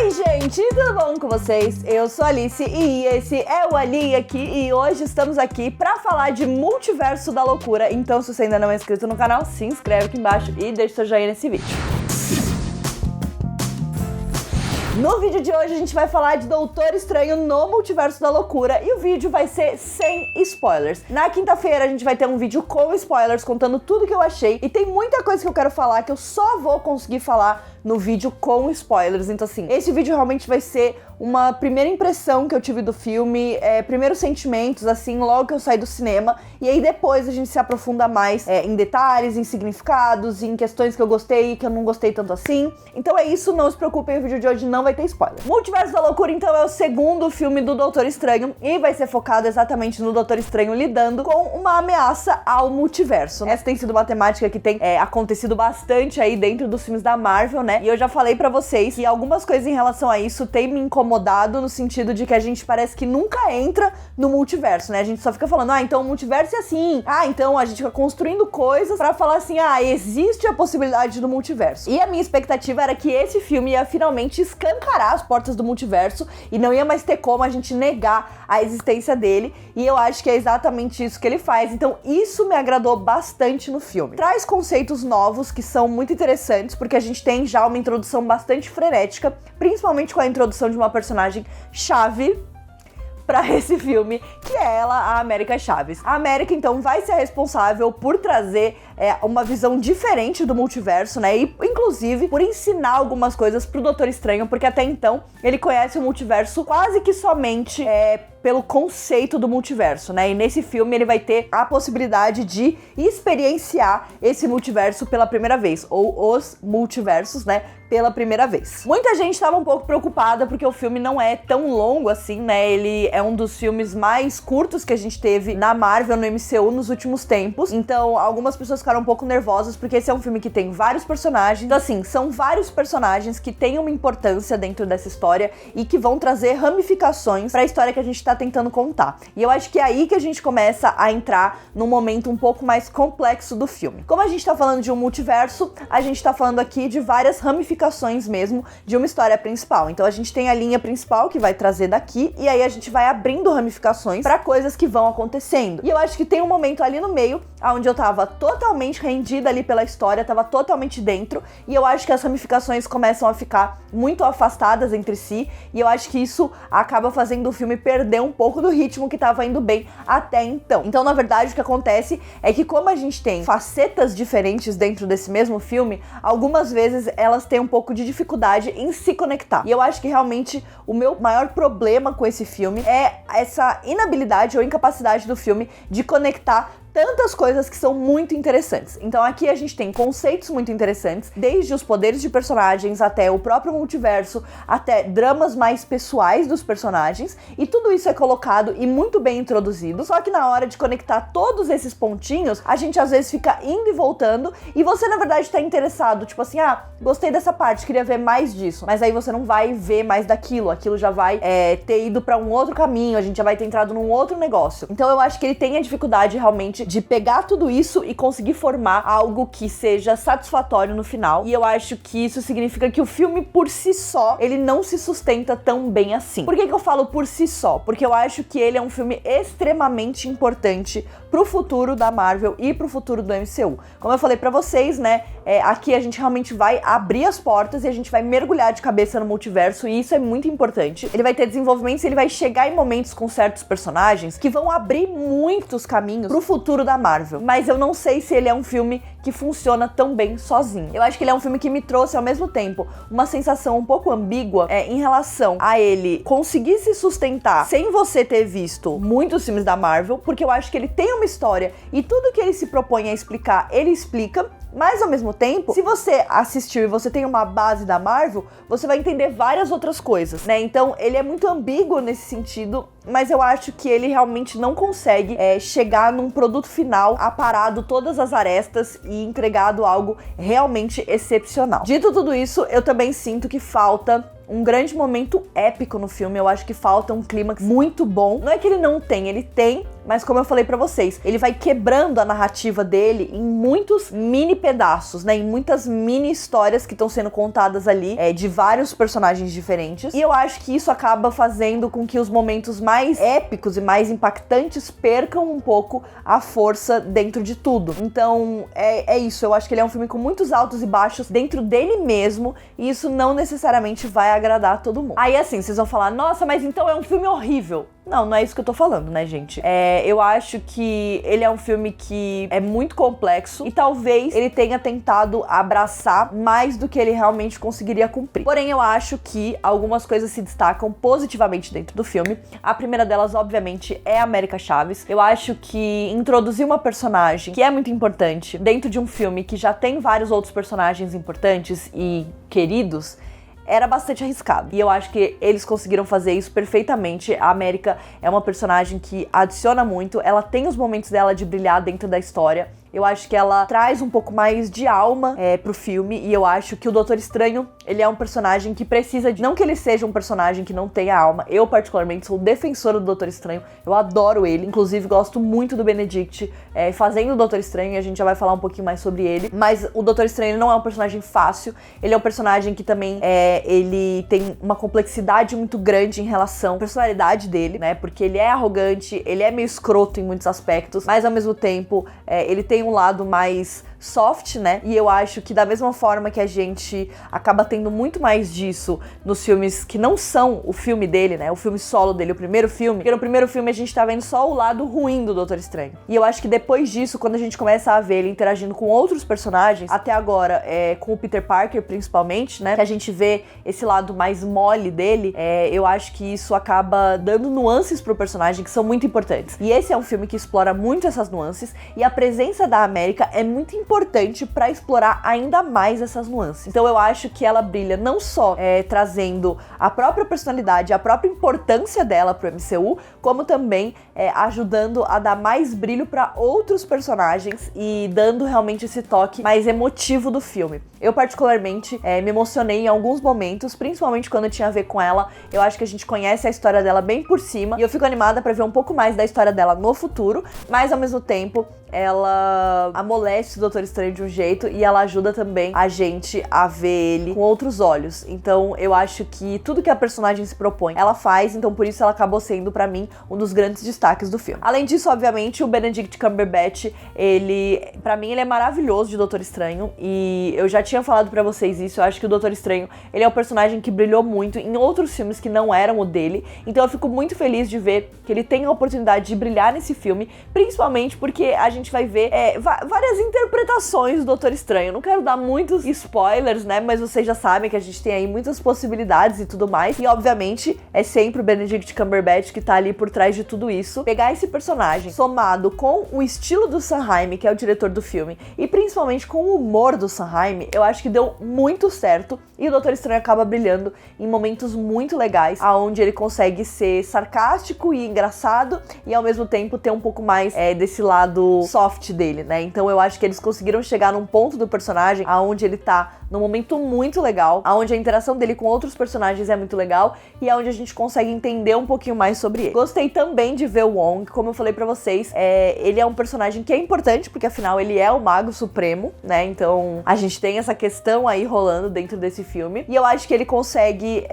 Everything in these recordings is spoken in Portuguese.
Oi gente, tudo bom com vocês? Eu sou a Alice e esse é o Ali aqui e hoje estamos aqui pra falar de Multiverso da Loucura. Então se você ainda não é inscrito no canal, se inscreve aqui embaixo e deixa seu joinha nesse vídeo. No vídeo de hoje a gente vai falar de Doutor Estranho no Multiverso da Loucura e o vídeo vai ser sem spoilers. Na quinta-feira a gente vai ter um vídeo com spoilers contando tudo que eu achei e tem muita coisa que eu quero falar que eu só vou conseguir falar no vídeo com spoilers. Então assim, esse vídeo realmente vai ser uma primeira impressão que eu tive do filme, primeiros sentimentos, assim, logo que eu saí do cinema, e aí depois a gente se aprofunda mais em detalhes, em significados, em questões que eu gostei e que eu não gostei tanto assim. Então é isso, não se preocupem, o vídeo de hoje não vai ter spoiler. Multiverso da Loucura, então, é o segundo filme do Doutor Estranho e vai ser focado exatamente no Doutor Estranho lidando com uma ameaça ao multiverso. Essa tem sido uma temática que tem acontecido bastante aí dentro dos filmes da Marvel, né? E eu já falei pra vocês que algumas coisas em relação a isso tem me incomodado no sentido de que a gente parece que nunca entra no multiverso, né? A gente só fica falando, então o multiverso é assim. Então a gente fica construindo coisas pra falar assim, existe a possibilidade do multiverso. E a minha expectativa era que esse filme ia finalmente escancarar as portas do multiverso e não ia mais ter como a gente negar a existência dele. E eu acho que é exatamente isso que ele faz. Então isso me agradou bastante no filme. Traz conceitos novos que são muito interessantes, porque a gente tem já uma introdução bastante frenética, principalmente com a introdução de uma personagem chave pra esse filme, que é ela, a América Chaves. A América, então, vai ser responsável por trazer uma visão diferente do multiverso, né? E, inclusive, por ensinar algumas coisas pro Doutor Estranho, porque até então ele conhece o multiverso quase que somente pelo conceito do multiverso, né? E nesse filme ele vai ter a possibilidade de experienciar esse multiverso pela primeira vez, ou os multiversos, né? Pela primeira vez. Muita gente estava um pouco preocupada porque o filme não é tão longo assim, né? Ele é um dos filmes mais curtos que a gente teve na Marvel, no MCU, nos últimos tempos. Então, algumas pessoas ficaram um pouco nervosas porque esse é um filme que tem vários personagens. Então, assim, são vários personagens que têm uma importância dentro dessa história e que vão trazer ramificações para a história que a gente tá tentando contar. E eu acho que é aí que a gente começa a entrar num momento um pouco mais complexo do filme. Como a gente tá falando de um multiverso, a gente tá falando aqui de várias ramificações mesmo de uma história principal. Então a gente tem a linha principal que vai trazer daqui e aí a gente vai abrindo ramificações para coisas que vão acontecendo. E eu acho que tem um momento ali no meio onde eu tava totalmente rendida ali pela história, tava totalmente dentro, e eu acho que as ramificações começam a ficar muito afastadas entre si, e eu acho que isso acaba fazendo o filme perder um pouco do ritmo que tava indo bem até então. Então, na verdade, o que acontece é que como a gente tem facetas diferentes dentro desse mesmo filme, algumas vezes elas têm um pouco de dificuldade em se conectar. E eu acho que realmente o meu maior problema com esse filme é essa inabilidade ou incapacidade do filme de conectar tantas coisas que são muito interessantes. Então aqui a gente tem conceitos muito interessantes, desde os poderes de personagens até o próprio multiverso, até dramas mais pessoais dos personagens, e tudo isso é colocado e muito bem introduzido, só que na hora de conectar todos esses pontinhos, a gente às vezes fica indo e voltando, e você na verdade tá interessado, tipo assim, gostei dessa parte, queria ver mais disso, mas aí você não vai ver mais daquilo, aquilo já vai ter ido pra um outro caminho, a gente já vai ter entrado num outro negócio. Então eu acho que ele tem a dificuldade realmente de pegar tudo isso e conseguir formar algo que seja satisfatório no final. E eu acho que isso significa que o filme por si só, ele não se sustenta tão bem assim. Por que eu falo por si só? Porque eu acho que ele é um filme extremamente importante pro futuro da Marvel e pro futuro do MCU. Como eu falei pra vocês, né, aqui a gente realmente vai abrir as portas e a gente vai mergulhar de cabeça no multiverso, e isso é muito importante. Ele vai ter desenvolvimentos, ele vai chegar em momentos com certos personagens que vão abrir muitos caminhos pro futuro da Marvel, mas eu não sei se ele é um filme que funciona tão bem sozinho. Eu acho que ele é um filme que me trouxe ao mesmo tempo uma sensação um pouco ambígua em relação a ele conseguir se sustentar sem você ter visto muitos filmes da Marvel, porque eu acho que ele tem uma história e tudo que ele se propõe a explicar, ele explica. Mas ao mesmo tempo, se você assistiu e você tem uma base da Marvel, você vai entender várias outras coisas, né? Então ele é muito ambíguo nesse sentido, mas eu acho que ele realmente não consegue chegar num produto final aparado todas as arestas e entregado algo realmente excepcional. Dito tudo isso, eu também sinto que falta um grande momento épico no filme. Eu acho que falta um clímax muito bom. Não é que ele não tem, ele tem, mas como eu falei pra vocês, ele vai quebrando a narrativa dele em muitos mini pedaços, né, em muitas mini histórias que estão sendo contadas ali, de vários personagens diferentes, e eu acho que isso acaba fazendo com que os momentos mais épicos e mais impactantes percam um pouco a força dentro de tudo. Então, é isso, eu acho que ele é um filme com muitos altos e baixos dentro dele mesmo, e isso não necessariamente vai agradar todo mundo. Aí assim, vocês vão falar, nossa, mas então é um filme horrível. Não é isso que eu tô falando, né, gente? Eu acho que ele é um filme que é muito complexo e talvez ele tenha tentado abraçar mais do que ele realmente conseguiria cumprir. Porém, eu acho que algumas coisas se destacam positivamente dentro do filme. A primeira delas, obviamente, é a América Chaves. Eu acho que introduzir uma personagem que é muito importante dentro de um filme que já tem vários outros personagens importantes e queridos era bastante arriscado. E eu acho que eles conseguiram fazer isso perfeitamente. A América é uma personagem que adiciona muito, ela tem os momentos dela de brilhar dentro da história. Eu acho que ela traz um pouco mais de alma pro filme, e eu acho que o Doutor Estranho, ele é um personagem que precisa de... Não que ele seja um personagem que não tenha alma, eu particularmente sou defensora do Doutor Estranho, eu adoro ele, inclusive gosto muito do Benedict fazendo o Doutor Estranho, e a gente já vai falar um pouquinho mais sobre ele, mas o Doutor Estranho não é um personagem fácil, ele é um personagem que também ele tem uma complexidade muito grande em relação à personalidade dele, né, porque ele é arrogante, ele é meio escroto em muitos aspectos, mas ao mesmo tempo ele tem um lado mais soft, né? E eu acho que da mesma forma que a gente acaba tendo muito mais disso nos filmes que não são o filme dele, né? O filme solo dele, o primeiro filme. Porque no primeiro filme a gente tá vendo só o lado ruim do Doutor Estranho. E eu acho que depois disso, quando a gente começa a ver ele interagindo com outros personagens, até agora, com o Peter Parker principalmente, né? Que a gente vê esse lado mais mole dele, eu acho que isso acaba dando nuances pro personagem que são muito importantes. E esse é um filme que explora muito essas nuances, e a presença da América é muito importante para explorar ainda mais essas nuances. Então eu acho que ela brilha não só trazendo a própria personalidade, a própria importância dela pro MCU, como também ajudando a dar mais brilho para outros personagens e dando realmente esse toque mais emotivo do filme. Eu particularmente me emocionei em alguns momentos, principalmente quando tinha a ver com ela. Eu acho que a gente conhece a história dela bem por cima, e eu fico animada para ver um pouco mais da história dela no futuro, mas ao mesmo tempo ela amolece o Doutor Estranho de um jeito, e ela ajuda também a gente a ver ele com outros olhos. Então eu acho que tudo que a personagem se propõe, ela faz, então por isso ela acabou sendo pra mim um dos grandes destaques do filme. Além disso, obviamente, o Benedict Cumberbatch, pra mim ele é maravilhoso de Doutor Estranho, e eu já tinha falado pra vocês isso, eu acho que o Doutor Estranho, ele é um personagem que brilhou muito em outros filmes que não eram o dele, então eu fico muito feliz de ver que ele tem a oportunidade de brilhar nesse filme, principalmente porque a gente vai ver várias interpretações do Doutor Estranho. Eu não quero dar muitos spoilers, né, mas vocês já sabem que a gente tem aí muitas possibilidades e tudo mais, e obviamente é sempre o Benedict Cumberbatch que tá ali por trás de tudo isso. Pegar esse personagem somado com o estilo do Sam Raimi, que é o diretor do filme, e principalmente com o humor do Sam Raimi, eu acho que deu muito certo, e o Doutor Estranho acaba brilhando em momentos muito legais, aonde ele consegue ser sarcástico e engraçado, e ao mesmo tempo ter um pouco mais desse lado soft dele, né? Então eu acho que eles conseguiram chegar num ponto do personagem aonde ele tá num momento muito legal, aonde a interação dele com outros personagens é muito legal, e aonde a gente consegue entender um pouquinho mais sobre ele. Gostei também de ver o Wong, como eu falei pra vocês, ele é um personagem que é importante, porque afinal ele é o Mago Supremo, né? Então a gente tem essa questão aí rolando dentro desse filme, e eu acho que ele consegue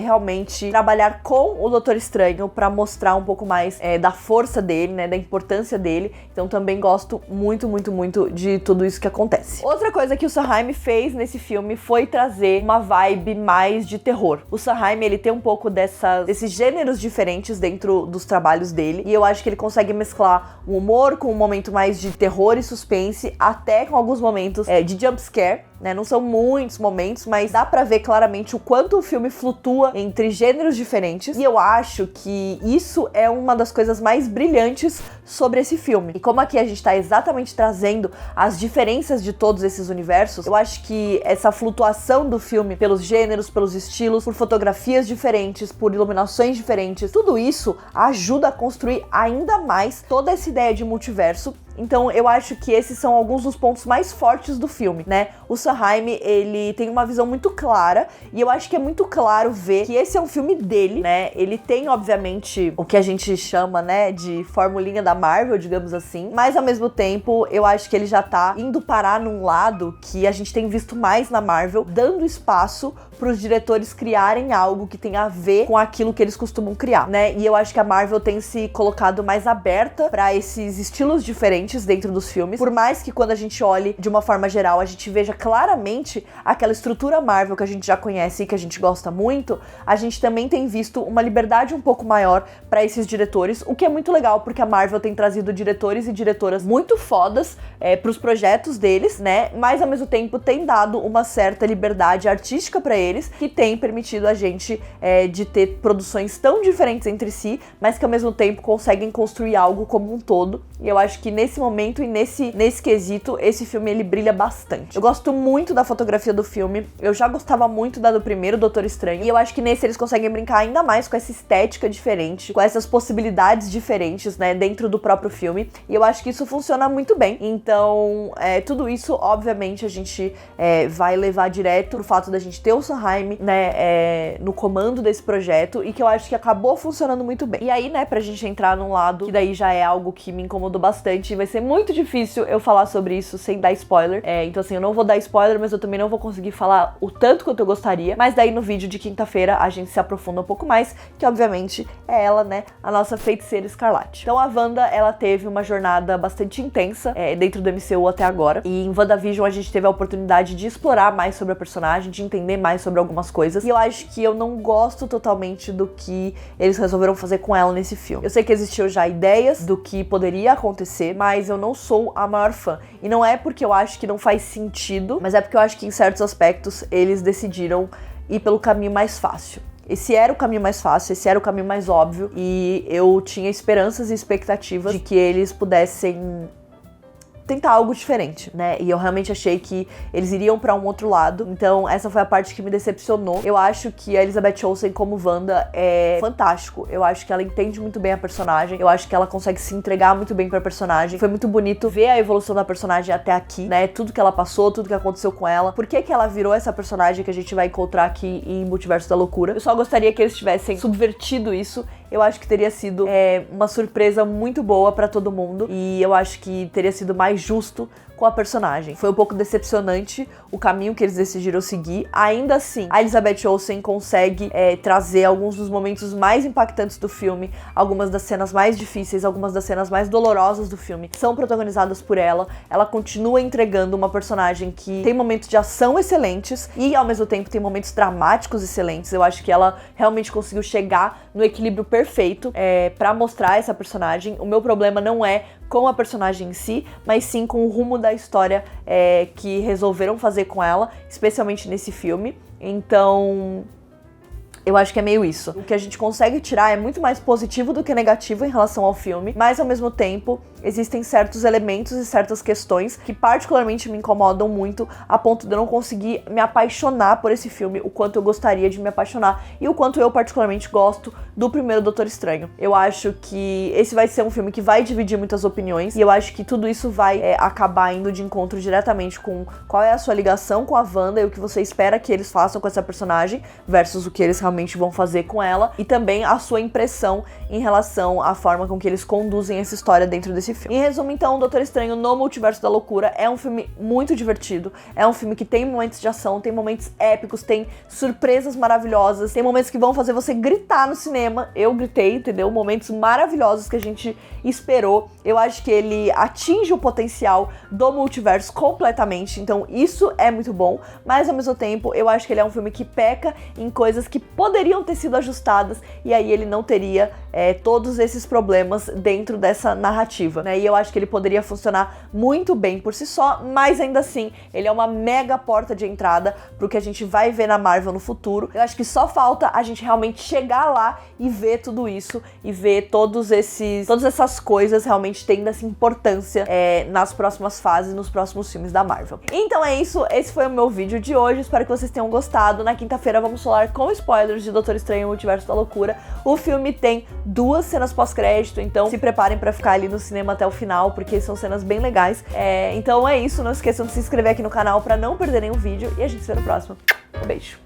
realmente trabalhar com o Doutor Estranho pra mostrar um pouco mais da força dele, né? Da importância dele. Então também gosto muito, muito, muito de tudo isso que acontece. Outra coisa que o Sam Raimi fez nesse filme foi trazer uma vibe mais de terror. O Sam Raimi, ele tem um pouco desses gêneros diferentes dentro dos trabalhos dele, e eu acho que ele consegue mesclar o humor com um momento mais de terror e suspense, até com alguns momentos de jumpscare, né? Não são muitos momentos, mas dá pra ver claramente o quanto o filme flutua entre gêneros diferentes, e eu acho que isso é uma das coisas mais brilhantes sobre esse filme. E como aqui a gente tá exatamente trazendo as diferenças de todos esses universos, eu acho que essa flutuação do filme pelos gêneros, pelos estilos, por fotografias diferentes, por iluminações diferentes, tudo isso ajuda a construir ainda mais toda essa ideia de multiverso, Então eu acho que esses são alguns dos pontos mais fortes do filme, né? O Sam Raimi, ele tem uma visão muito clara, e eu acho que é muito claro ver que esse é um filme dele, né? Ele tem, obviamente, o que a gente chama, né, de formulinha da Marvel, digamos assim, mas ao mesmo tempo, eu acho que ele já tá indo parar num lado que a gente tem visto mais na Marvel, dando espaço pros diretores criarem algo que tem a ver com aquilo que eles costumam criar, né? E eu acho que a Marvel tem se colocado mais aberta pra esses estilos diferentes dentro dos filmes, por mais que quando a gente olhe de uma forma geral, a gente veja claramente aquela estrutura Marvel que a gente já conhece e que a gente gosta muito, a gente também tem visto uma liberdade um pouco maior pra esses diretores, o que é muito legal, porque a Marvel tem trazido diretores e diretoras muito fodas pros projetos deles, né? Mas ao mesmo tempo tem dado uma certa liberdade artística pra eles, que tem permitido a gente de ter produções tão diferentes entre si, mas que ao mesmo tempo conseguem construir algo como um todo. E eu acho que nesse momento e nesse quesito, esse filme ele brilha bastante. Eu gosto muito da fotografia do filme, eu já gostava muito da do primeiro Doutor Estranho, e eu acho que nesse eles conseguem brincar ainda mais com essa estética diferente, com essas possibilidades diferentes, né, dentro do próprio filme, e eu acho que isso funciona muito bem. Então, tudo isso, obviamente, a gente vai levar direto pro fato da gente ter o Sam Raimi, né, no comando desse projeto, e que eu acho que acabou funcionando muito bem. E aí, né, pra gente entrar num lado que daí já é algo que me incomodou bastante, e vai ser muito difícil eu falar sobre isso sem dar spoiler. Então assim, eu não vou dar spoiler, mas eu também não vou conseguir falar o tanto quanto eu gostaria, mas daí no vídeo de quinta-feira a gente se aprofunda um pouco mais, que obviamente é ela, né, a nossa Feiticeira Escarlate. Então a Wanda, ela teve uma jornada bastante intensa dentro do MCU até agora, e em WandaVision a gente teve a oportunidade de explorar mais sobre a personagem, de entender mais sobre algumas coisas, e eu acho que eu não gosto totalmente do que eles resolveram fazer com ela nesse filme. Eu sei que existiu já ideias do que poderia acontecer, mas eu não sou a maior fã. E não é porque eu acho que não faz sentido, mas é porque eu acho que em certos aspectos eles decidiram ir pelo caminho mais fácil. Esse era o caminho mais fácil, esse era o caminho mais óbvio, e eu tinha esperanças e expectativas de que eles pudessem tentar algo diferente, né? E eu realmente achei que eles iriam pra um outro lado. Então essa foi a parte que me decepcionou. Eu acho que a Elizabeth Olsen como Wanda é fantástico. Eu acho que ela entende muito bem a personagem. Eu acho que ela consegue se entregar muito bem pra personagem. Foi muito bonito ver a evolução da personagem até aqui, né? Tudo que ela passou, tudo que aconteceu com ela. Por que que ela virou essa personagem que a gente vai encontrar aqui em Multiverso da Loucura? Eu só gostaria que eles tivessem subvertido isso. Eu acho que teria sido uma surpresa muito boa pra todo mundo, e eu acho que teria sido mais justo com a personagem. Foi um pouco decepcionante o caminho que eles decidiram seguir. Ainda assim, a Elizabeth Olsen consegue trazer alguns dos momentos mais impactantes do filme, algumas das cenas mais difíceis, algumas das cenas mais dolorosas do filme são protagonizadas por ela. Ela continua entregando uma personagem que tem momentos de ação excelentes e ao mesmo tempo tem momentos dramáticos excelentes. Eu acho que ela realmente conseguiu chegar no equilíbrio perfeito pra mostrar essa personagem. O meu problema não é com a personagem em si, mas sim com o rumo da história que resolveram fazer com ela, especialmente nesse filme. Então, eu acho que é meio isso. O que a gente consegue tirar é muito mais positivo do que negativo em relação ao filme, mas ao mesmo tempo existem certos elementos e certas questões que particularmente me incomodam muito, a ponto de eu não conseguir me apaixonar por esse filme o quanto eu gostaria de me apaixonar, e o quanto eu particularmente gosto do primeiro Doutor Estranho. Eu acho que esse vai ser um filme que vai dividir muitas opiniões, e eu acho que tudo isso vai acabar indo de encontro diretamente com qual é a sua ligação com a Wanda e o que você espera que eles façam com essa personagem versus o que eles realmente vão fazer com ela, e também a sua impressão em relação à forma com que eles conduzem essa história dentro desse filme. Em resumo, então, Doutor Estranho no Multiverso da Loucura é um filme muito divertido, é um filme que tem momentos de ação, tem momentos épicos, tem surpresas maravilhosas, tem momentos que vão fazer você gritar no cinema. Eu gritei, entendeu? Momentos maravilhosos que a gente esperou. Eu acho que ele atinge o potencial do multiverso completamente, então isso é muito bom, mas ao mesmo tempo eu acho que ele é um filme que peca em coisas que poderiam ter sido ajustadas, e aí ele não teria todos esses problemas dentro dessa narrativa, né? E eu acho que ele poderia funcionar muito bem por si só, mas ainda assim ele é uma mega porta de entrada pro que a gente vai ver na Marvel no futuro. Eu acho que só falta a gente realmente chegar lá e ver tudo isso, e ver todas essas coisas realmente tendo essa importância nas próximas fases, nos próximos filmes da Marvel. Então é isso, esse foi o meu vídeo de hoje, espero que vocês tenham gostado. Na quinta-feira vamos falar com spoilers de Doutor Estranho e o Multiverso da Loucura. O filme tem 2 cenas pós-crédito, então se preparem pra ficar ali no cinema cinema até o final, porque são cenas bem legais. Então é isso, não esqueçam de se inscrever aqui no canal pra não perder nenhum vídeo e a gente se vê no próximo. Um beijo!